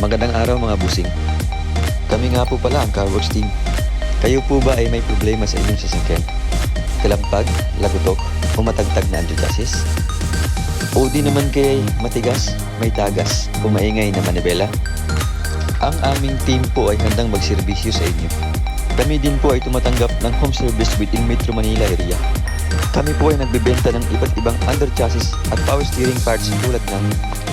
Magandang araw mga busing. Kami nga po pala ang Car Worx team. Kayo po ba ay may problema sa inyong sasakyan? Kalampag, lagutok, o matagtag na underchassis? O di naman kay matigas, may tagas, o maingay na Manibela? Ang aming team po ay handang magserbisyo sa inyo. Kami din po ay tumatanggap ng home service within Metro Manila area. Kami po ay nagbebenta ng iba't ibang underchassis at power steering parts tulad ng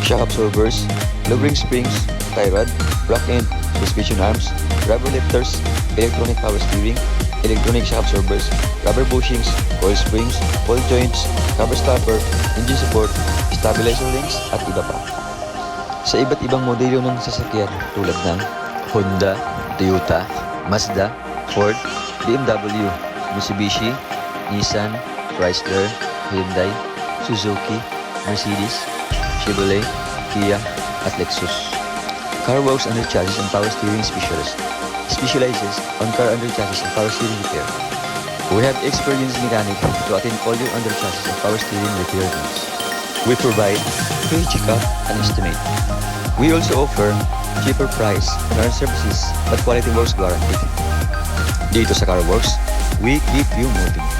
shock absorbers, lowering springs, tie rod, block end, suspension arms, rubber lifters, electronic power steering, electronic shock absorbers, rubber bushings, coil springs, ball joints, cover stopper, engine support, stabilizer links at iba pa. Sa iba't ibang modelo ng sasakyan tulad ng Honda, Toyota, Mazda, Ford, BMW, Mitsubishi, Nissan, Chrysler, Hyundai, Suzuki, Mercedes, Chevrolet, Kia, at Lexus. Car Worx Underchassis and Power Steering Specialist specializes on car underchassis and power steering repair. We have experienced mechanic to attend all your underchassis and power steering repair needs. We provide free checkup and estimate. We also offer cheaper price on our services but quality works guaranteed. Dito sa Car Worx, we keep you moving.